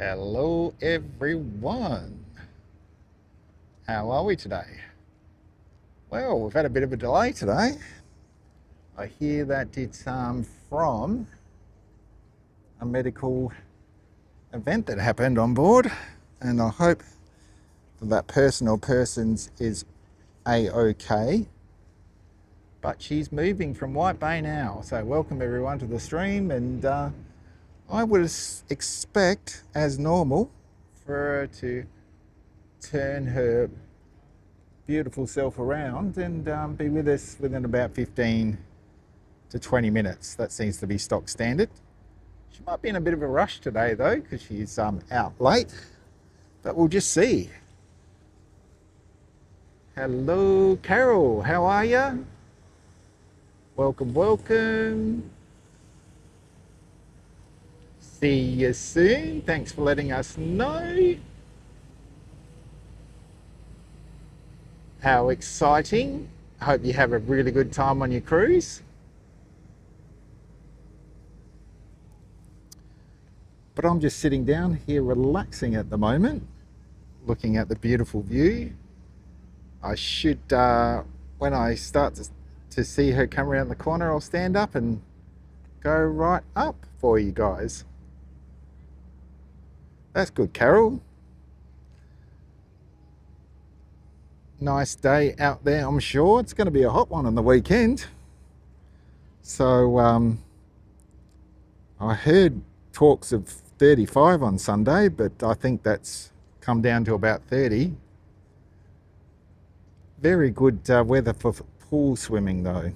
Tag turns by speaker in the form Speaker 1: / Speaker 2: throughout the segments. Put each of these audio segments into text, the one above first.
Speaker 1: Hello, everyone. How are we today? Well, we've had a bit of a delay today. I hear that it's from a medical event that happened on board, and I hope that person or persons is a-okay. But she's moving from White Bay now, so welcome everyone to the stream. And I would expect, as normal, for her to turn her beautiful self around and be with us within about 15 to 20 minutes. That seems to be stock standard. She might be in a bit of a rush today though, because she's out late, but we'll just see. Hello, Carol, how are you? Welcome, welcome. See you soon. Thanks for letting us know. How exciting. I hope you have a really good time on your cruise. But I'm just sitting down here relaxing at the moment, looking at the beautiful view. I should, when I start to see her come around the corner, I'll stand up and go right up for you guys. That's good, Carol. Nice day out there, I'm sure. It's going to be a hot one on the weekend. So I heard talks of 35 on Sunday, but I think that's come down to about 30. Very good weather for pool swimming though.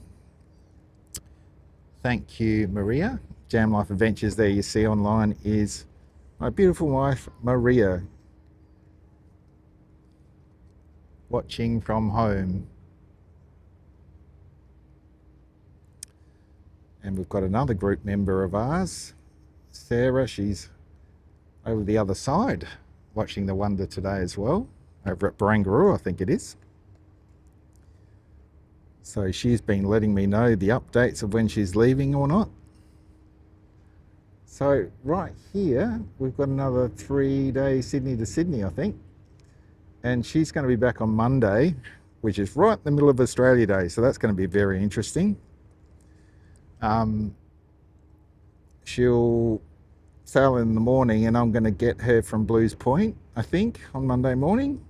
Speaker 1: Thank you, Maria. Jam Life Adventures there you see online is my beautiful wife, Maria, watching from home. And we've got another group member of ours, Sarah. She's over the other side watching the Wonder today as well, over at Barangaroo, I think it is. So she's been letting me know the updates of when she's leaving or not. So right here, we've got another 3 days Sydney to Sydney, I think. And she's going to be back on Monday, which is right in the middle of Australia Day. So that's going to be very interesting. She'll sail in the morning and I'm going to get her from Blues Point, I think, on Monday morning.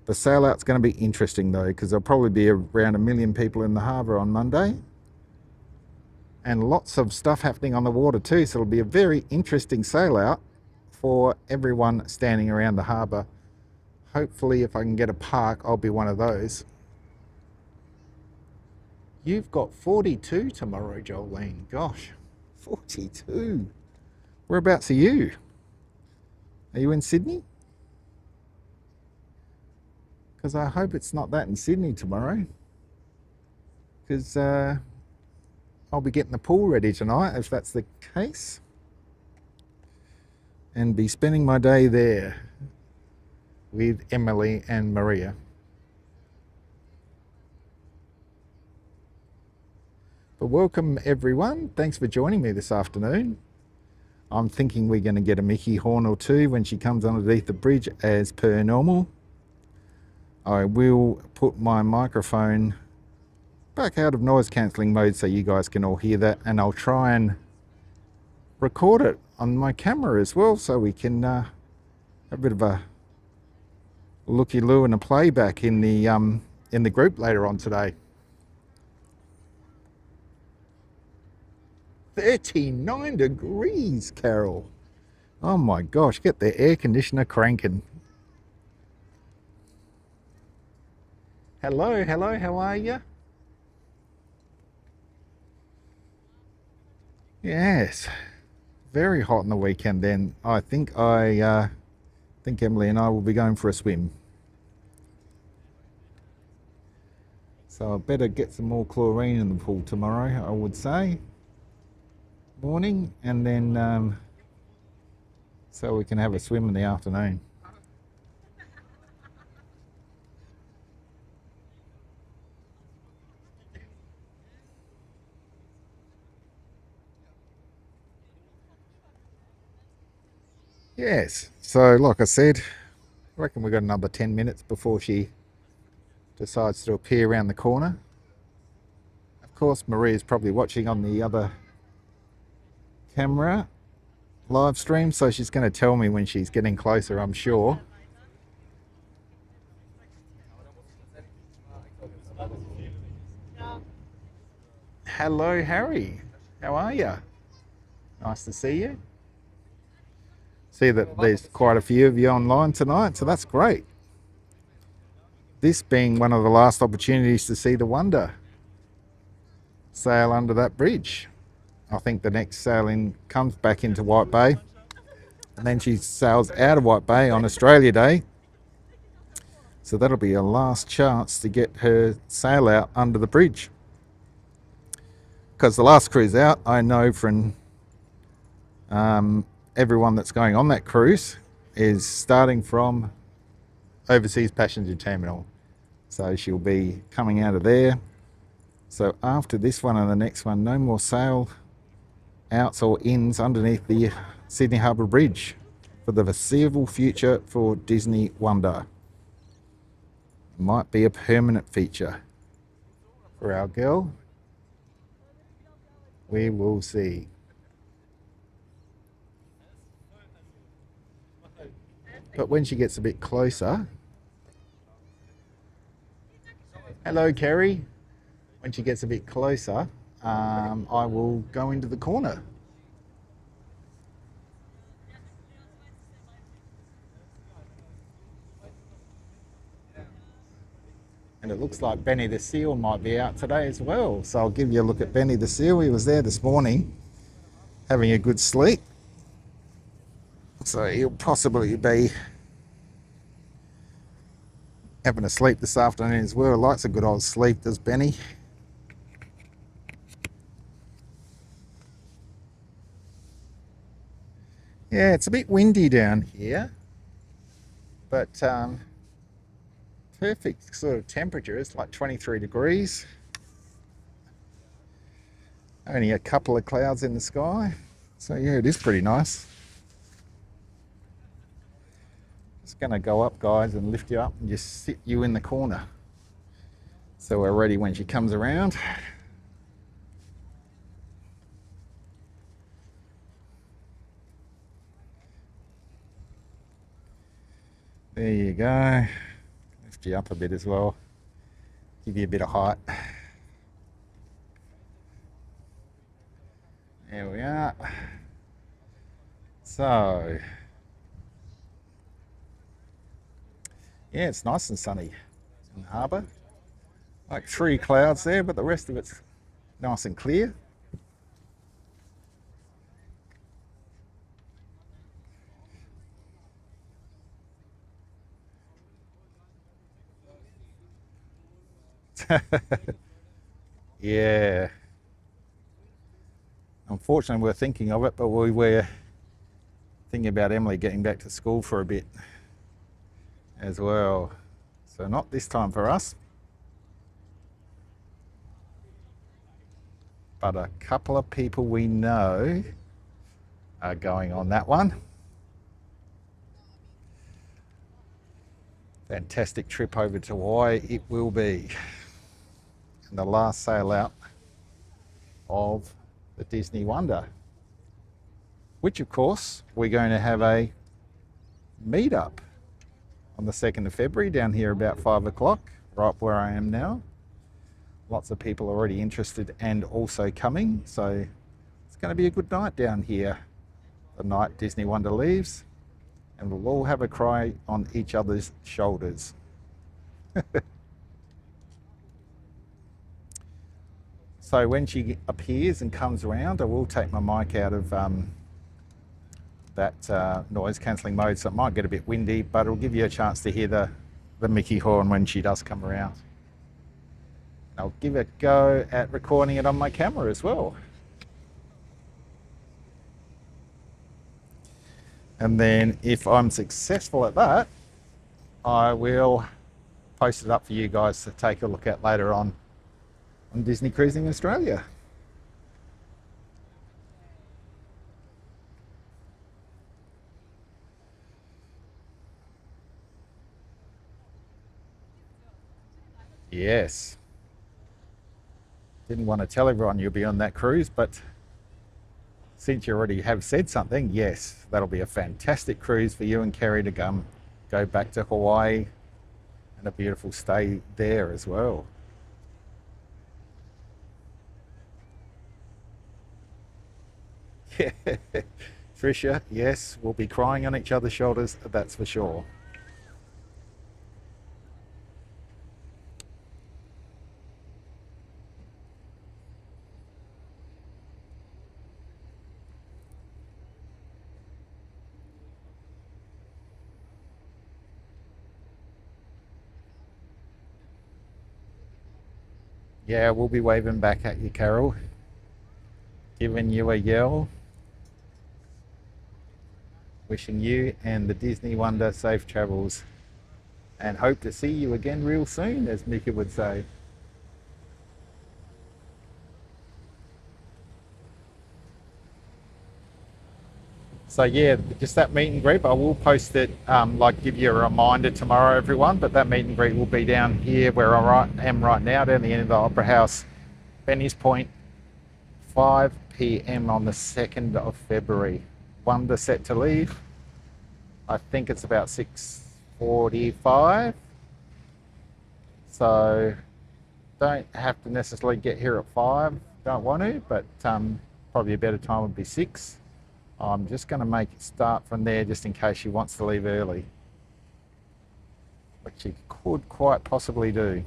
Speaker 1: The sail out's going to be interesting though, because there'll probably be around 1 million people in the harbour on Monday. And lots of stuff happening on the water too, so it'll be a very interesting sail out for everyone standing around the harbour. Hopefully if I can get a park, I'll be one of those. You've got 42 tomorrow, Jolene. Gosh, 42. Whereabouts are you? Are you in Sydney? Because I hope it's not that in Sydney tomorrow. Because I'll be getting the pool ready tonight, if that's the case. And be spending my day there with Emily and Maria. But welcome everyone. Thanks for joining me this afternoon. I'm thinking we're going to get a Mickey horn or two when she comes underneath the bridge as per normal. I will put my microphone back out of noise cancelling mode so you guys can all hear that, and I'll try and record it on my camera as well so we can have a bit of a looky-loo and a playback in the group later on today. 39 degrees, Carol. Oh my gosh, get the air conditioner cranking. Hello, hello, how are you? Yes, very hot on the weekend then. I think think Emily and I will be going for a swim. So I better get some more chlorine in the pool tomorrow, I would say. Morning, and then so we can have a swim in the afternoon. Yes, so like I said, I reckon we've got another 10 minutes before she decides to appear around the corner. Of course, Maria's probably watching on the other camera live stream, so she's going to tell me when she's getting closer, I'm sure. Hello, Harry. How are you? Nice to see you. See that there's quite a few of you online tonight, so that's great. This being one of the last opportunities to see the Wonder sail under that bridge. I think the next sailing comes back into White Bay, and then she sails out of White Bay on Australia Day. So that'll be her last chance to get her sail out under the bridge. Because the last cruise out, I know from everyone that's going on that cruise is starting from Overseas Passenger Terminal. So she'll be coming out of there. So after this one and the next one, no more sail outs or ins underneath the Sydney Harbour Bridge for the foreseeable future for Disney Wonder. Might be a permanent feature for our girl. We will see. But when she gets a bit closer, hello Kerry, when she gets a bit closer, I will go into the corner. And it looks like Benny the Seal might be out today as well. So I'll give you a look at Benny the Seal. He was there this morning having a good sleep. So he'll possibly be having a sleep this afternoon as well. Likes a good old sleep, does Benny. Yeah, it's a bit windy down here, but perfect sort of temperature. It's like 23 degrees. Only a couple of clouds in the sky. So yeah, it is pretty nice. Just going to go up, guys, and lift you up and just sit you in the corner. So we're ready when she comes around. There you go. Lift you up a bit as well. Give you a bit of height. There we are. So, yeah, it's nice and sunny in the harbour. Like 3 clouds there, but the rest of it's nice and clear. Yeah. Unfortunately, we're thinking of it, but we were thinking about Emily getting back to school for a bit as well. So not this time for us, but a couple of people we know are going on that one. Fantastic trip over to Hawaii it will be. And the last sail out of the Disney Wonder, which of course we're going to have a meetup on the 2nd of February down here about 5 o'clock, right where I am now. Lots of people already interested and also coming, so it's going to be a good night down here the night Disney Wonder leaves, and we'll all have a cry on each other's shoulders. So when she appears and comes around, I will take my mic out of that noise cancelling mode, so it might get a bit windy, but it'll give you a chance to hear the Mickey horn when she does come around. I'll give it a go at recording it on my camera as well. And then if I'm successful at that, I will post it up for you guys to take a look at later on Disney Cruising Australia. Yes. Didn't want to tell everyone you'll be on that cruise, but since you already have said something, yes, that'll be a fantastic cruise for you and Kerry to go back to Hawaii and a beautiful stay there as well. Yeah. Trisha, yes, we'll be crying on each other's shoulders, that's for sure. Yeah, we'll be waving back at you, Carol, giving you a yell, wishing you and the Disney Wonder safe travels, and hope to see you again real soon, as Mika would say. So yeah, just that meet and greet. I will post it, like give you a reminder tomorrow, everyone. But that meet and greet will be down here where am right now, down the end of the Opera House, Benny's Point, 5 p.m. on the 2nd of February. Wonder set to leave. I think it's about 6:45. So don't have to necessarily get here at 5. Don't want to, but probably a better time would be 6. I'm just going to make it start from there just in case she wants to leave early, which she could quite possibly do.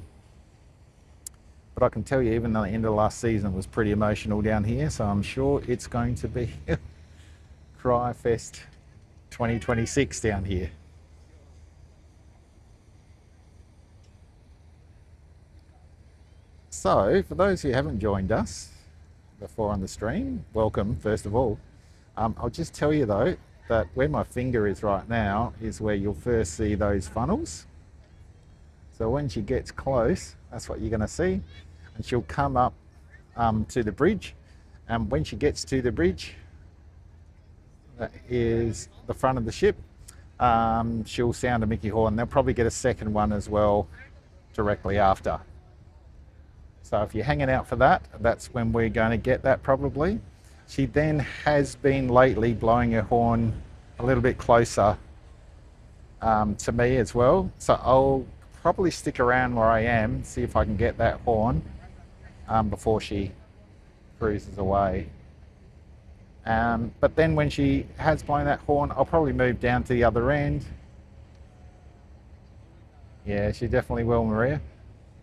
Speaker 1: But I can tell you, even though the end of last season was pretty emotional down here, so I'm sure it's going to be Cry Fest 2026 down here. So, for those who haven't joined us before on the stream, welcome, first of all. I'll just tell you though that where my finger is right now is where you'll first see those funnels. So when she gets close, that's what you're going to see. And she'll come up to the bridge. And when she gets to the bridge, that is the front of the ship, she'll sound a Mickey horn. They'll probably get a second one as well directly after. So if you're hanging out for that, that's when we're going to get that probably. She then has been lately blowing her horn a little bit closer to me as well. So I'll probably stick around where I am, see if I can get that horn before she cruises away. But then when she has blown that horn, I'll probably move down to the other end. Yeah, she definitely will, Maria.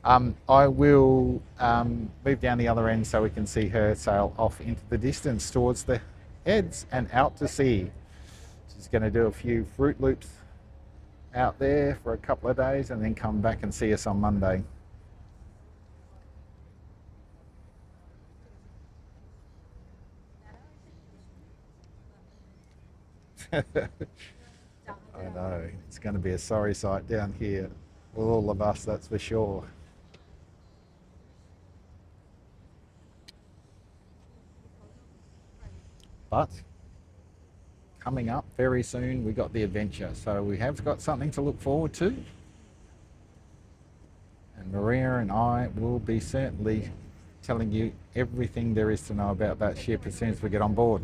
Speaker 1: I will move down the other end so we can see her sail off into the distance towards the heads and out to sea. She's going to do a few Fruit Loops out there for a couple of days and then come back and see us on Monday. I know, it's going to be a sorry sight down here with all of us, that's for sure. But coming up very soon, we got the adventure. So we have got something to look forward to. And Maria and I will be certainly telling you everything there is to know about that ship as soon as we get on board.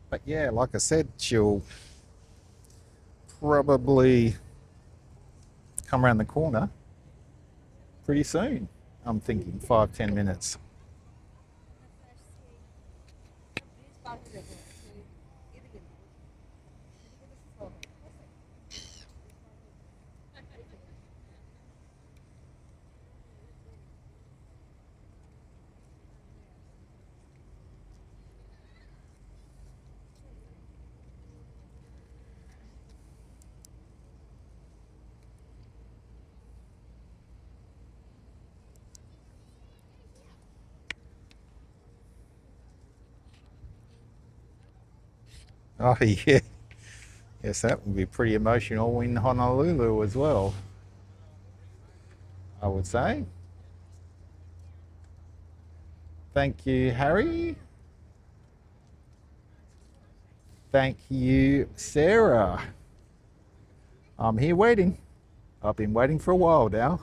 Speaker 1: But yeah, like I said, she'll probably come around the corner pretty soon. I'm thinking 5-10 minutes. Oh, yeah. Yes, that would be pretty emotional in Honolulu as well, I would say. Thank you, Harry. Thank you, Sarah. I'm here waiting. I've been waiting for a while now.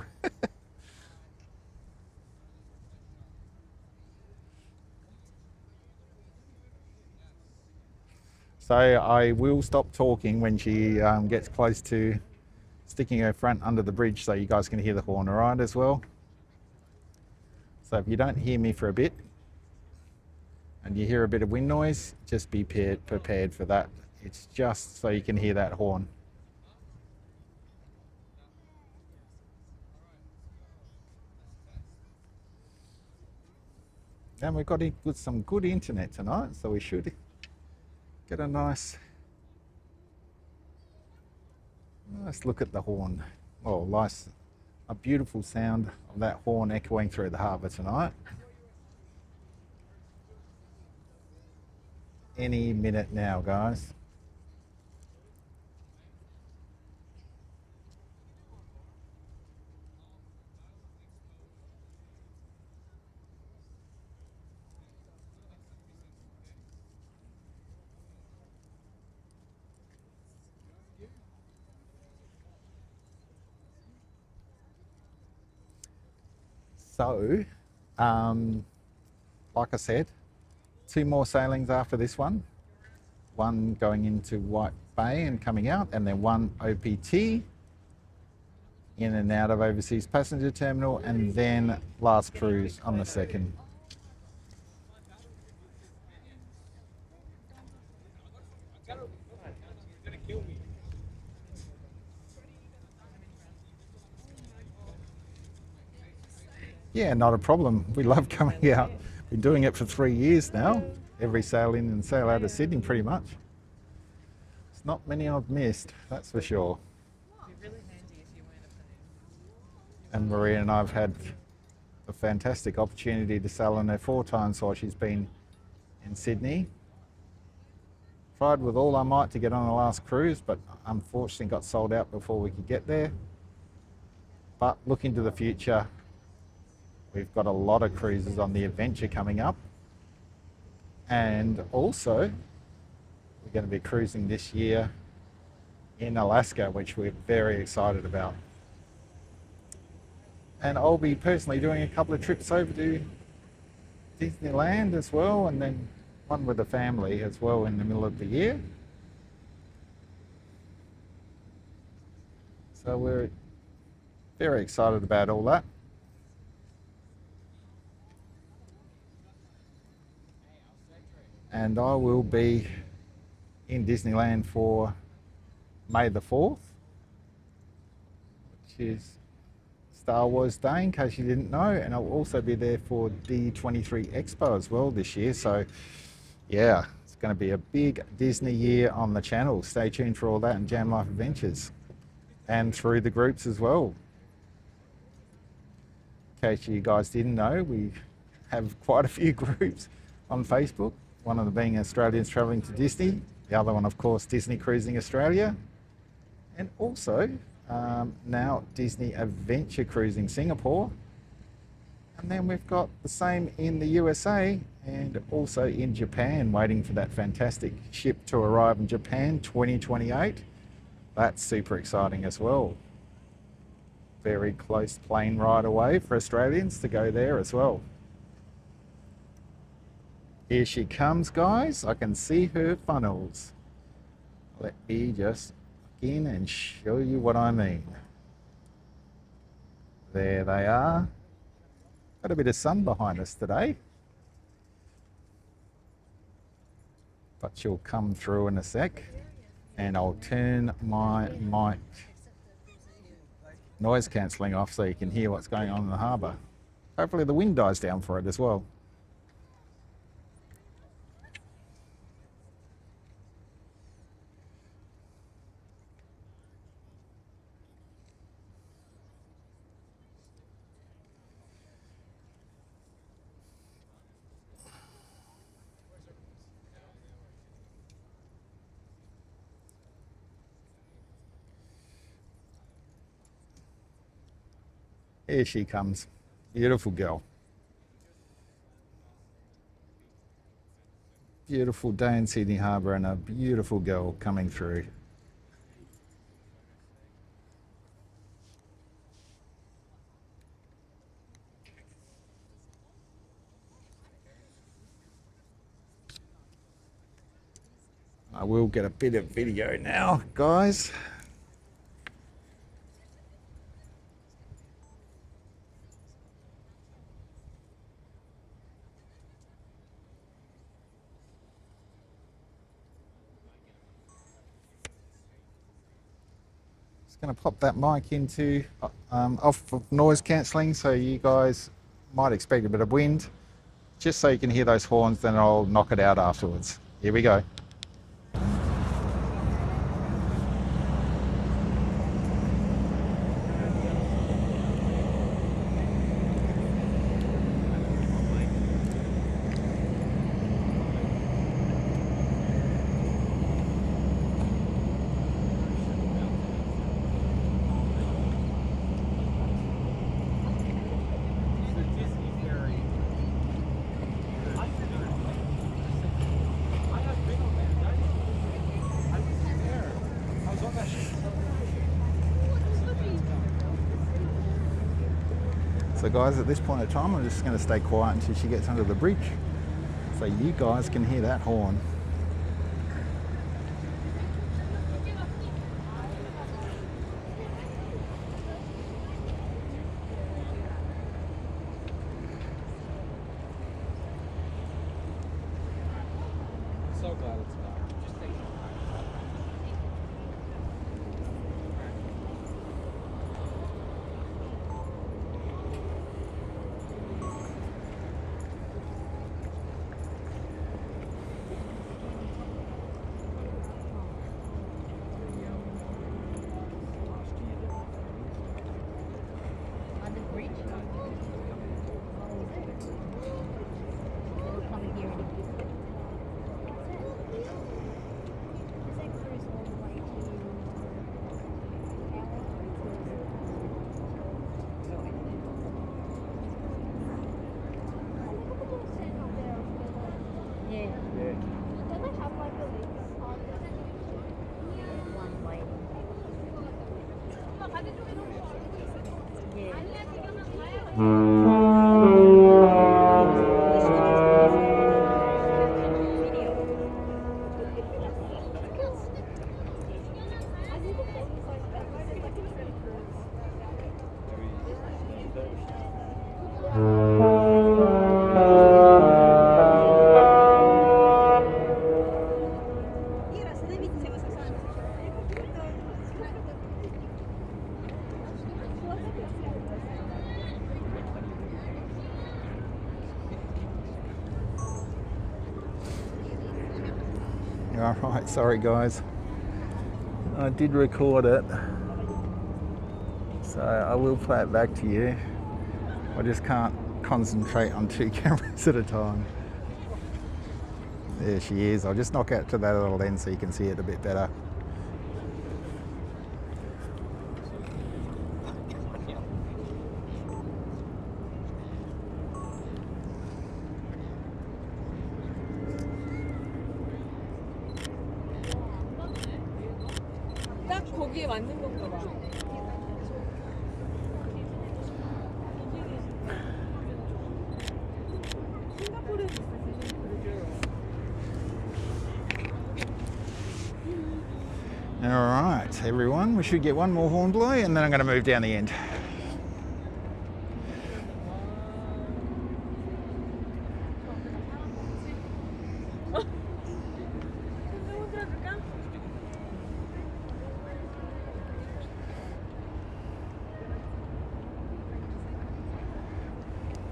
Speaker 1: So I will stop talking when she gets close to sticking her front under the bridge so you guys can hear the horn, all right, as well. So if you don't hear me for a bit and you hear a bit of wind noise, just be prepared for that. It's just so you can hear that horn. And we've got some good internet tonight, so we should get a nice look at the horn. Oh, nice, a beautiful sound of that horn echoing through the harbour tonight. Any minute now, guys. So, like I said, 2 more sailings after this one. One going into White Bay and coming out, and then one OPT in and out of Overseas Passenger Terminal, and then last cruise on the 2nd. Yeah, not a problem. We love coming out. Been doing it for 3 years now. Every sail in and sail out of Sydney, pretty much. It's not many I've missed, that's for sure. And Maria and I have had a fantastic opportunity to sail on her 4 times while she's been in Sydney. Tried with all I might to get on the last cruise, but unfortunately got sold out before we could get there. But looking to the future, we've got a lot of cruises on the Adventure coming up. And also, we're going to be cruising this year in Alaska, which we're very excited about. And I'll be personally doing a couple of trips over to Disneyland as well, and then one with the family as well in the middle of the year. So we're very excited about all that. And I will be in Disneyland for May the 4th, which is Star Wars Day, in case you didn't know, and I'll also be there for D23 Expo as well this year. So yeah, it's going to be a big Disney year on the channel. Stay tuned for all that and Jam Life Adventures, and through the groups as well. In case you guys didn't know, we have quite a few groups on Facebook. One of them being Australians Travelling to Disney, the other one, of course, Disney Cruising Australia, and also now Disney Adventure Cruising Singapore. And then we've got the same in the USA and also in Japan, waiting for that fantastic ship to arrive in Japan 2028. That's super exciting as well. Very close plane ride away for Australians to go there as well. Here she comes, guys. I can see her funnels. Let me just look in and show you what I mean. There they are. Got a bit of sun behind us today, but she'll come through in a sec, and I'll turn my mic noise cancelling off so you can hear what's going on in the harbour. Hopefully the wind dies down for it as well. Here she comes. Beautiful girl. Beautiful day in Sydney Harbour and a beautiful girl coming through. I will get a bit of video now, guys. Just going to pop that mic into off of noise cancelling, so you guys might expect a bit of wind, just so you can hear those horns. Then I'll knock it out afterwards. Here we go. So guys, at this point in time, I'm just going to stay quiet until she gets under the bridge, so you guys can hear that horn.
Speaker 2: So glad it's back.
Speaker 1: Alright, sorry guys. I did record it, so I will play it back to you. I just can't concentrate on two cameras at a time. There she is. I'll just knock out to that little end so you can see it a bit better.
Speaker 3: 딱 거기에 맞는 건가 봐. 싱가포르에서
Speaker 1: Alright, everyone, we should get one more horn blow and then I'm going to move down the end.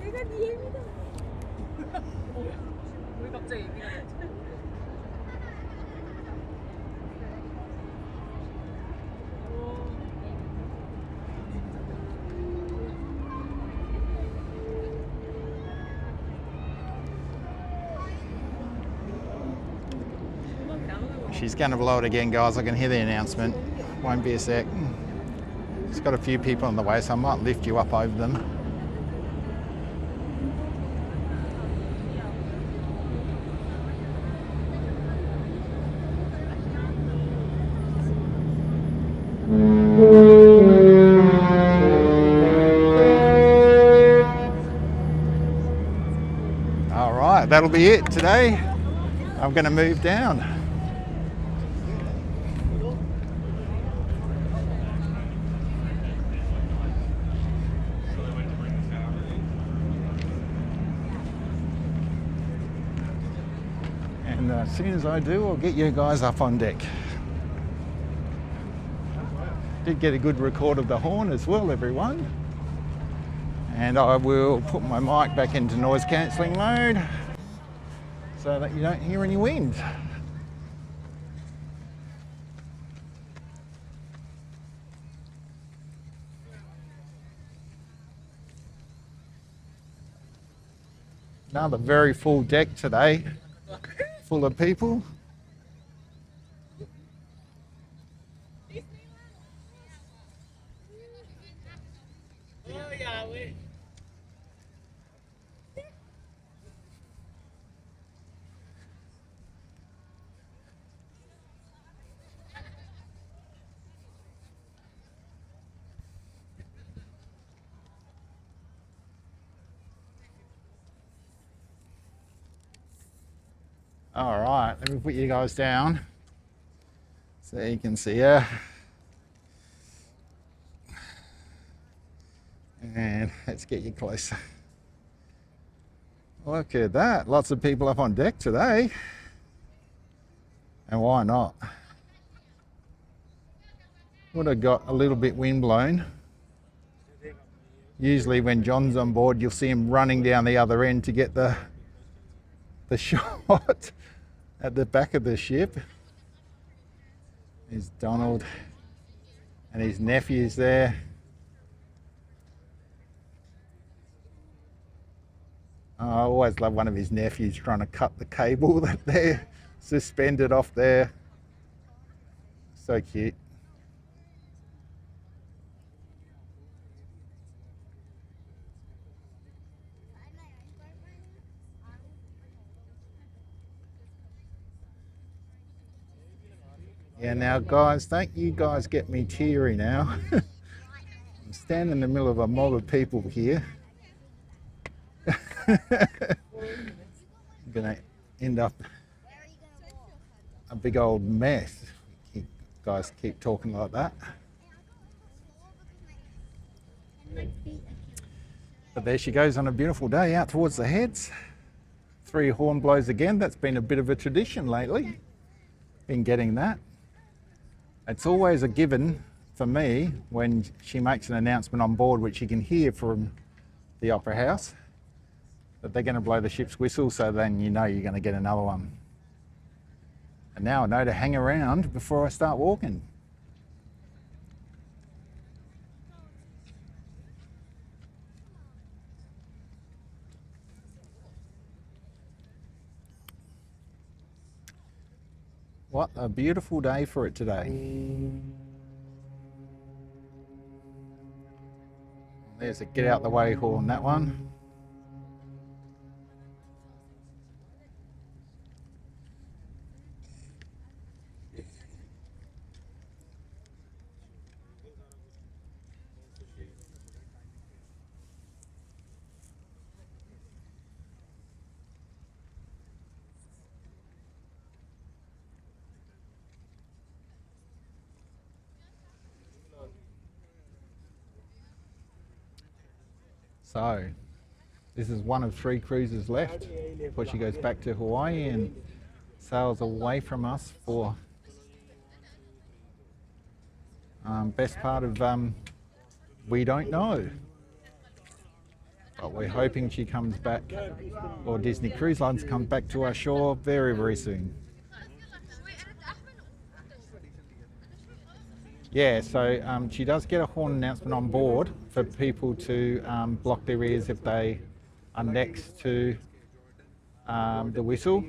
Speaker 3: 내가 네 애미다. 왜 갑자기 애미가 됐지?
Speaker 1: She's going to blow it again, guys. I can hear the announcement. Won't be a sec. It's got a few people on the way, so I might lift you up over them. All right, that'll be it today. I'm going to move down. And as soon as I do, I'll get you guys up on deck. Did get a good record of the horn as well, everyone. And I will put my mic back into noise cancelling mode so that you don't hear any wind. Another very full deck today, full of people. All right, let me put you guys down so you can see her. And let's get you closer. Look at that, lots of people up on deck today. And why not? Would have got a little bit wind blown. Usually when John's on board, you'll see him running down the other end to get the shot at the back of the ship. There's Donald and his nephew's there. Oh, I always love one of his nephews trying to cut the cable that they're suspended off there. So cute. Yeah, now guys, don't you guys get me teary now. I'm standing in the middle of a mob of people here. I'm gonna end up a big old mess. You guys keep talking like that. But there she goes on a beautiful day out towards the heads. 3 horn blows again. That's been a bit of a tradition lately. Been getting that. It's always a given for me when she makes an announcement on board, which you can hear from the Opera House, that they're going to blow the ship's whistle, so then you know you're going to get another one. And now I know to hang around before I start walking. What a beautiful day for it today. There's a get out the way horn, that one. So, this is one of 3 cruises left before she goes back to Hawaii and sails away from us for best part of we don't know. But we're hoping she comes back, or Disney Cruise Lines comes back to our shore very, very soon. Yeah, so she does get a horn announcement on board for people to block their ears if they are next to the whistle.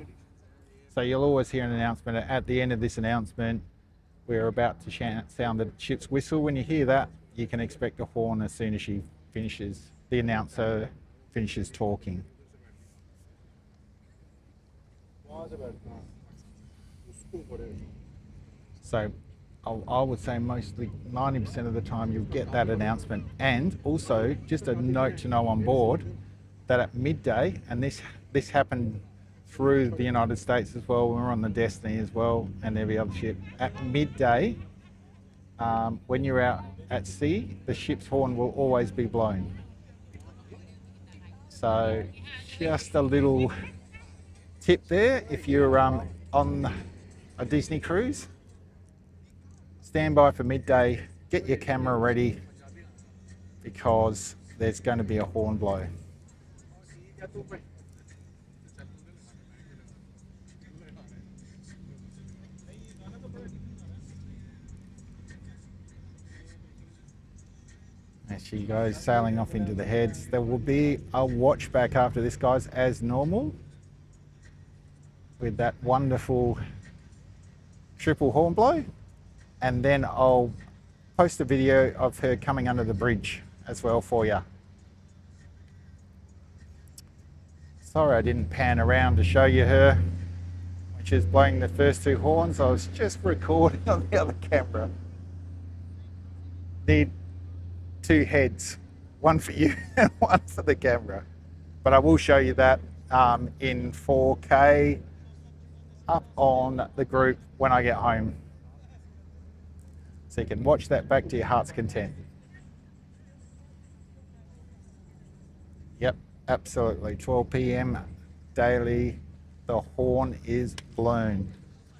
Speaker 1: So you'll always hear an announcement. At the end of this announcement, we're about to sound the ship's whistle. When you hear that, you can expect a horn as soon as the announcer finishes talking. So I would say mostly 90% of the time you'll get that announcement. And also, just a note to know on board that at midday, and this happened through the United States as well, we were on the Destiny as well, and every other ship. At midday, when you're out at sea, the ship's horn will always be blown. So just a little tip there, if you're on a Disney cruise, stand by for midday, get your camera ready, because there's going to be a horn blow. There she goes, sailing off into the heads. There will be a watch back after this, guys, as normal, with that wonderful triple horn blow. And then I'll post a video of her coming under the bridge as well for you. Sorry I didn't pan around to show you her when she was blowing the first two horns. I was just recording on the other camera. Need two heads, one for you and one for the camera. But I will show you that in 4K up on the group when I get home. So you can watch that back to your heart's content. Yep, absolutely. 12 p.m. daily, the horn is blown.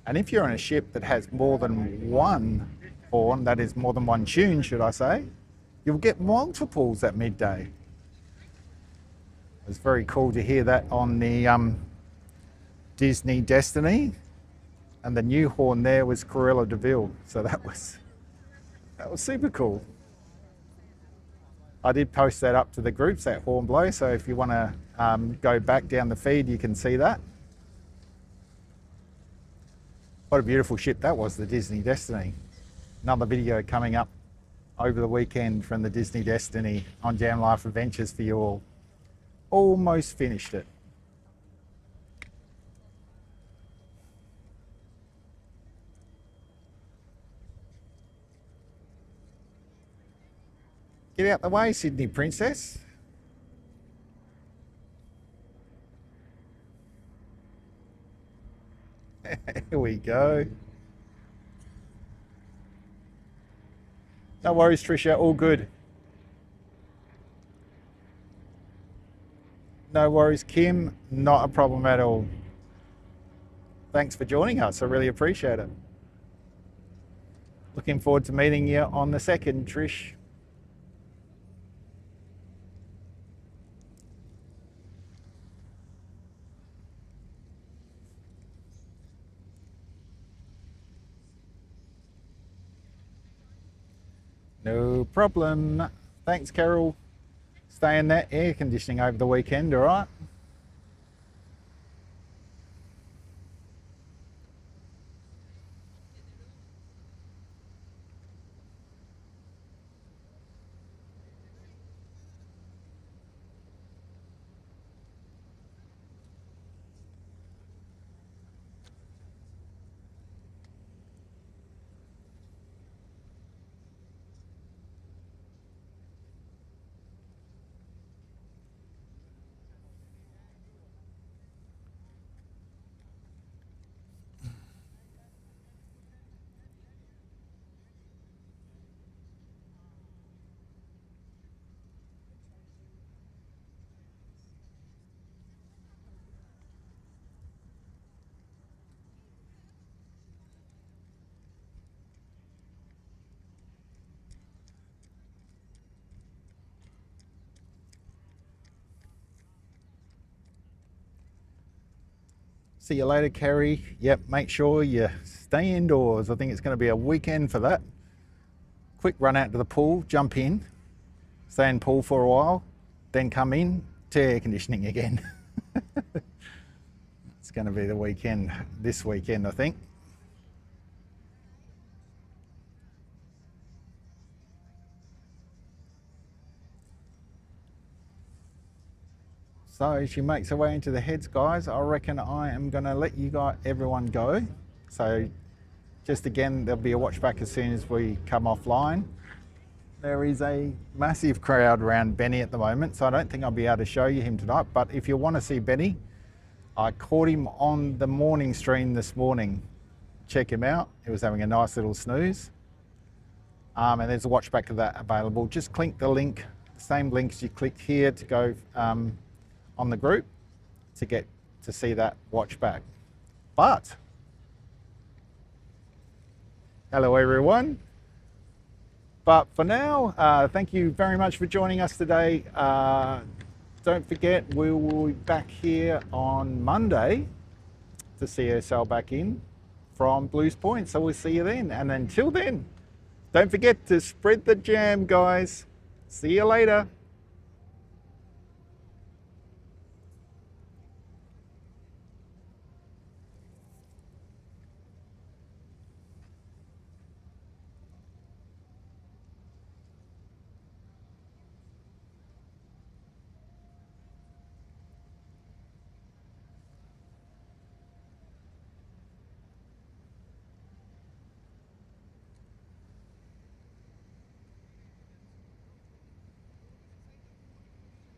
Speaker 1: And if you're on a ship that has more than one horn, that is more than one tune, should I say, you'll get multiples at midday. It was very cool to hear that on the Disney Destiny. And the new horn there was Cruella de Vil. So that was super cool. I did post that up to the groups, that horn blow, so if you want to go back down the feed, you can see that. What a beautiful ship that was, the Disney Destiny. Another video coming up over the weekend from the Disney Destiny on Jam Life Adventures for you all. Almost finished it. Get out the way, Sydney Princess. Here we go. No worries, Tricia, all good. No worries, Kim, not a problem at all. Thanks for joining us, I really appreciate it. Looking forward to meeting you on the 2nd, Trish. No problem. Thanks, Carol. Stay in that air conditioning over the weekend, all right? See you later, Kerry. Yep, make sure you stay indoors. I think it's going to be a weekend for that. Quick run out to the pool, jump in, stay in pool for a while, then come in to air conditioning again. It's going to be the weekend, this weekend, I think. So she makes her way into the heads, guys. I reckon I am going to let you guys, everyone go. So just again, there'll be a watch back as soon as we come offline. There is a massive crowd around Benny at the moment, so I don't think I'll be able to show you him tonight. But if you want to see Benny, I caught him on the morning stream this morning. Check him out. He was having a nice little snooze. And there's a watch back of that available. Just click the link, the same links you clicked here to go on the group to get to see that watch back. But hello everyone. But for now, thank you very much for joining us today. Don't forget, we will be back here on Monday to see her sail back in from Blues Point. So we'll see you then. And until then, don't forget to spread the jam, guys. See you later.